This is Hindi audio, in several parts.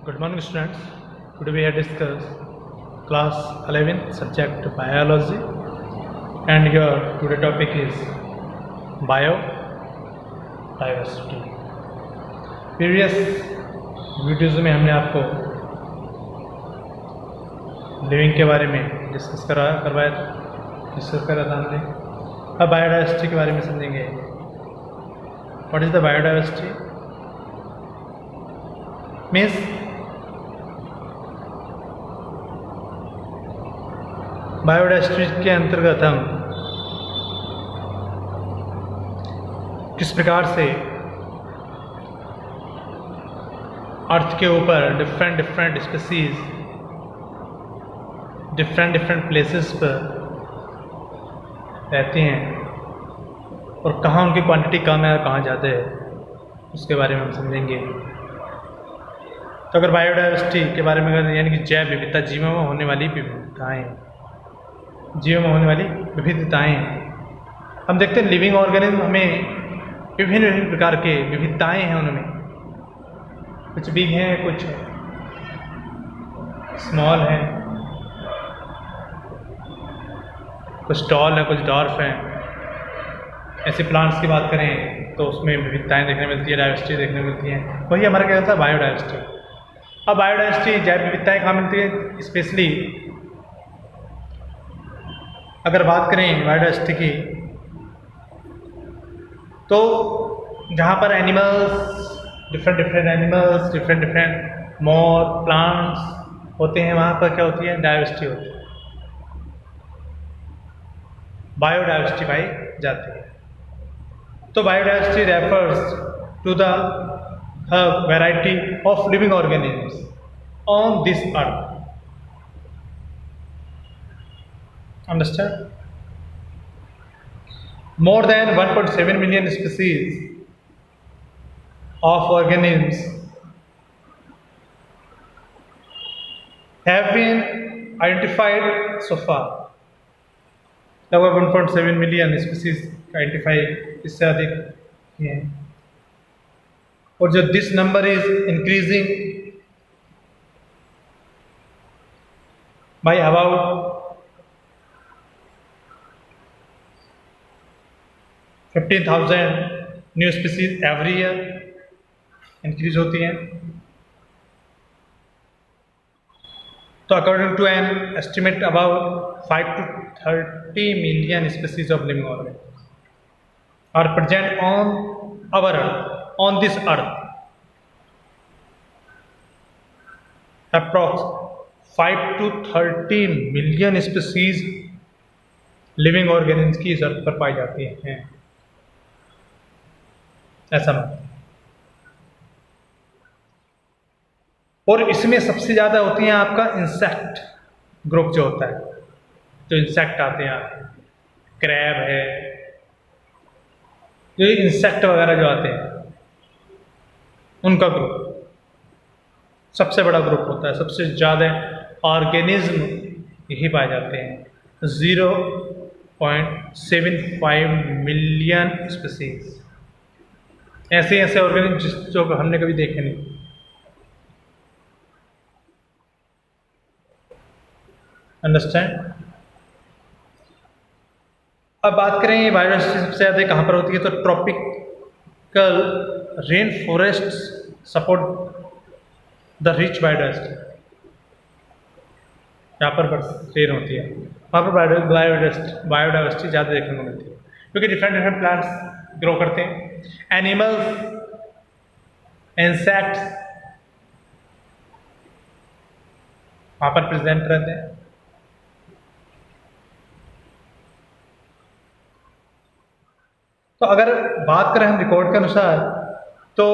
Good morning, students. Today we have discussed class 11 subject biology, and your today topic is biodiversity. Previous videos में हमने आपको लिविंग के बारे में डिस्कस करवाया था, हमने। अब बायोडाइवर्सिटी के बारे में समझेंगे। What is the biodiversity? Means biodiversity के अंतर्गत हम किस प्रकार से अर्थ के ऊपर डिफरेंट स्पीसीज डिफरेंट प्लेसेस पर रहते हैं और कहाँ उनकी क्वांटिटी कम है और कहाँ ज़्यादा है, उसके बारे में हम समझेंगे। तो अगर बायोडाइवर्सिटी के बारे में अगर यानी कि जैव विविधता, जीवों में होने वाली विविधताएं हम देखते हैं। लिविंग ऑर्गेनिज्म हमें विभिन्न प्रकार के विविधताएं हैं, उनमें कुछ बिग हैं, कुछ स्मॉल हैं, कुछ टॉल है, कुछ डॉर्फ हैं। ऐसे प्लांट्स की बात करें तो उसमें विविधताएं देखने मिलती है, डाइवर्सिटी देखने मिलती है। वही हमारा क्या होता है, बायोडाइवर्सिटी। अब बायोडाइवर्सिटी जैव विविधताएं कहाँ मिलती है? स्पेशली अगर बात करें बायोडाइवर्सिटी की, तो जहाँ पर animals different animals different more plants होते हैं, वहाँ पर क्या होती है, डाइवर्सिटी होती है, बायोडाइवर्सिटी पाई जाती है। तो biodiversity refers to the variety of living organisms on this earth. Understand? More than 1.7 million species of organisms have been identified so far. लगभग 1.7 मिलियन स्पीसीज आइडेंटिफाई, इससे अधिक हैं। और जो this number is increasing by about 15,000 new species every year increase होती हैं। तो according to an estimate about 5 to 30 million species of living organism are present on our earth, on this earth. Approx 5 to 30 million species living organism की इस अर्थ पर पाई जाती हैं, ऐसा। और इसमें सबसे ज़्यादा होती हैं आपका इंसेक्ट ग्रुप जो होता है, जो इंसेक्ट आते हैं, क्रैब है, जो इंसेक्ट वगैरह जो आते हैं, उनका ग्रुप सबसे बड़ा ग्रुप होता है। सबसे ज़्यादा ऑर्गेनिज्म यही पाए जाते हैं, 0.75 मिलियन स्पीसीज। ऐसे ऑर्गेनिज्म जो हमने कभी देखे नहीं। अंडरस्टैंड? अब बात करें बायोडाइवर्सिटी सबसे ज़्यादा कहाँ पर होती है, तो tropical rain forest support the rich biodiversity. यहाँ पर रेन होती है, वहाँ पर बायोडाइवर्सिटी ज़्यादा देखने को मिलती है, क्योंकि डिफरेंट प्लांट्स ग्रो करते हैं। एनिमल्स, इंसेक्ट्स वहाँ पर प्रेजेंट रहते हैं। तो अगर बात करें हम रिकॉर्ड के अनुसार, तो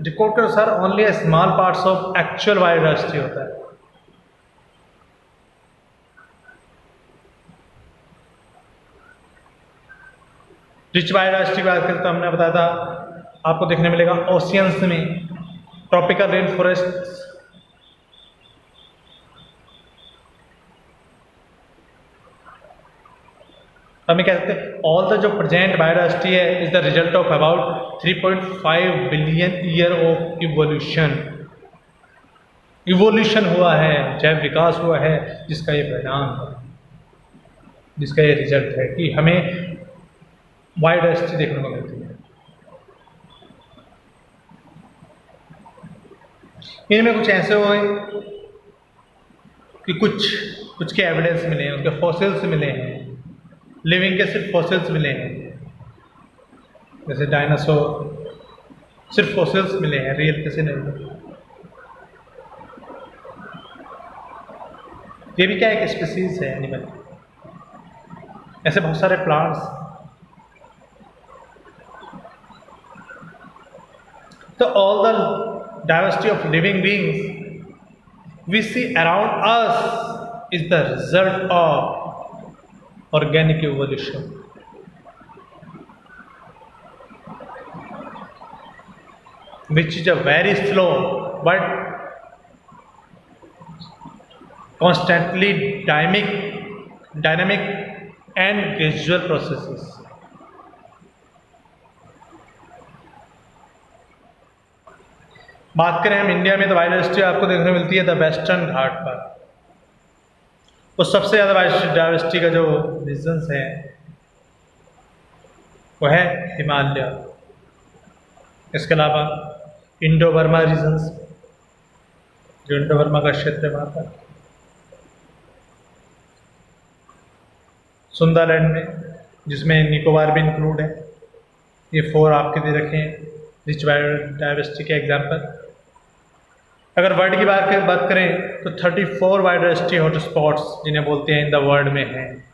रिकॉर्ड के अनुसार only a small parts of actual biodiversity होता है। रिच बायोडाइवर्सिटी की बात करें तो हमने बताया था, आपको देखने मिलेगा ओशियंस में ट्रॉपिकल रेन फॉरेस्ट, हमें क्या कहते हैं, ऑल द जो प्रेजेंट बायोडाइवर्सिटी है is the result of about 3.5 billion year of evolution. Evolution हुआ है, जैव विकास हुआ है, जिसका ये परिणाम है, जिसका ये रिजल्ट है कि हमें बायोडाइवर्सिटी देखने को मिलती है। इनमें कुछ ऐसे हुए कि कुछ के एविडेंस मिले हैं, उनके फॉसिल्स मिले हैं, लिविंग के सिर्फ फॉसिल्स मिले हैं, जैसे डायनासोर, सिर्फ फॉसिल्स मिले हैं, रियल किसी नहीं मिले। ये भी क्या एक स्पीसीज है एनिमल। ऐसे बहुत सारे प्लांट्स। तो all the diversity of living beings we see around us is the result of organic evolution, which is a very slow but constantly dynamic and gradual processes. बात करें हम इंडिया में तो बायोडाइवर्सिटी आपको देखने मिलती है द वेस्टर्न घाट पर। वो सबसे ज़्यादा बायोडाइवर्सिटी का जो रीजन्स है वो है हिमालय। इसके अलावा इंडो बर्मा रीजन्स, जो इंडो बर्मा का क्षेत्र है वहाँ पर, सुंदरलैंड में, जिसमें निकोबार भी इंक्लूड है। ये 4 आपके दे रखे हैं रिच बायोडाइवर्सिटी के एग्जाम्पल। अगर वर्ल्ड की बात करें तो 34 बायोडाइवर्सिटी हॉटस्पॉट्स जिन्हें बोलते हैं इन द वर्ल्ड में हैं,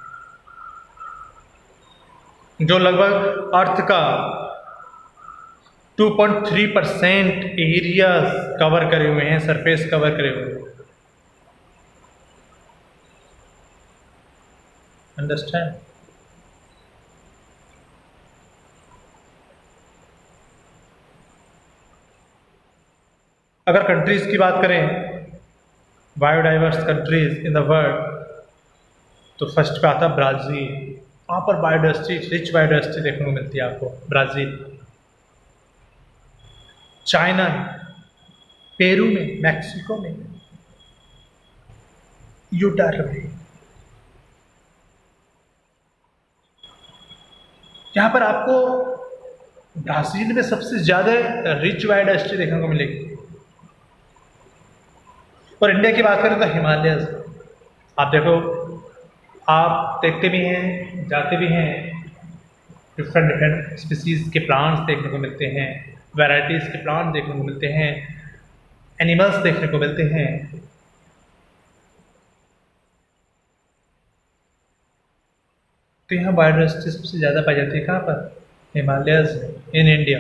जो लगभग अर्थ का 2.3% एरिया कवर करे हुए हैं, सरफेस कवर करे हुए हैं। अंडरस्टैंड? अगर कंट्रीज की बात करें, biodiverse countries in the world, तो फर्स्ट पे आता ब्राज़ील। वहाँ पर बायोडाइवर्सिटी, रिच बायोडाइवर्सिटी देखने को मिलती है आपको, ब्राज़ील। चाइना में, पेरू में, मैक्सिको में, यूटार में। यहाँ पर आपको ब्राज़ील में सबसे ज़्यादा रिच बायोडाइवर्सिटी देखने को मिलेगी। और इंडिया की बात करें तो हिमालय। आप देखो, आप देखते भी हैं, जाते भी हैं, डिफरेंट स्पीसीज के प्लांट्स देखने को मिलते हैं, वैरायटीज़ के प्लांट देखने को मिलते हैं, एनिमल्स देखने को मिलते हैं। तो यहाँ बायोडाइवर्सिटी सबसे ज़्यादा पाई जाती है कहाँ पर? Himalayas in India.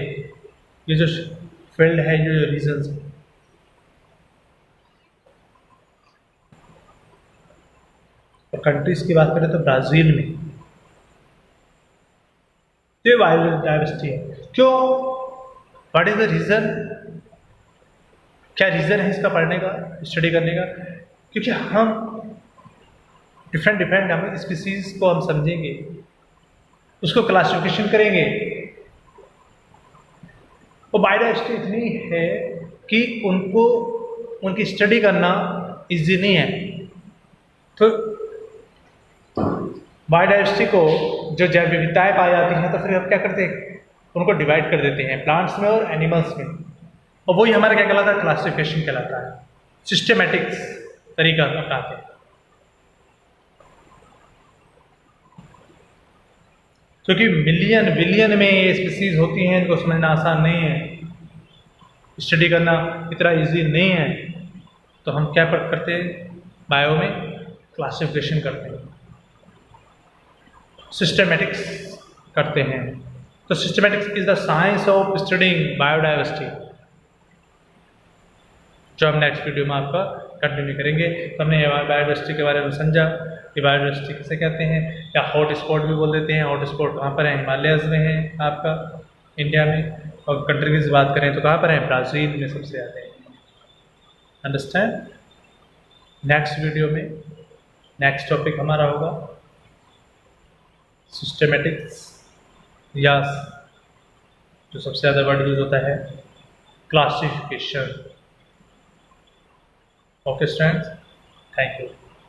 ये जो फील्ड है, ये जो रीजन्स है। और कंट्रीज की बात करें तो ब्राज़ील में ये बायोडाइवर्सिटी है। क्यों? What is the reason? क्या रीज़न है इसका पढ़ने का, स्टडी करने का? क्योंकि हम डिफरेंट हम स्पीसीज को हम समझेंगे, उसको क्लासिफिकेशन करेंगे। वो बायोडाइवर्सिटी इतनी है कि उनकी स्टडी करना इजी नहीं है। तो बायोडाइवर्सिटी को जो जैव विविधताएं पाई जाती हैं, तो फिर हम क्या करते हैं, उनको डिवाइड कर देते हैं प्लांट्स में और एनिमल्स में। और वही हमारा क्या कहलाता है? क्लासिफिकेशन कहलाता है, सिस्टेमेटिक्स तरीका अपनाते हैं। क्योंकि मिलियन बिलियन में ये स्पीसीज होती हैं, इनको समझना आसान नहीं है, स्टडी करना इतना इजी नहीं है। तो हम क्या करते हैं? बायो में क्लासिफिकेशन करते हैं, सिस्टेमेटिक्स करते हैं। तो systematics is the science of studying biodiversity, जो हम नेक्स्ट वीडियो में आपका कंटिन्यू करेंगे। तो हमने बायोडाइवर्सिटी के बारे में समझा कि बायोडाइवर्सिटी किसे कहते हैं, या हॉट स्पॉट भी बोल देते हैं। हॉट स्पॉट कहाँ पर है? हिमालयस में है आपका, इंडिया में। और कंट्री की बात करें तो कहाँ पर है? ब्राज़ील में सबसे ज़्यादा है। अंडरस्टैंड? नेक्स्ट वीडियो में नेक्स्ट टॉपिक हमारा होगा सिस्टेमेटिक्स, या जो सबसे ज़्यादा वर्ड यूज होता है, classification. Okay students, thank you.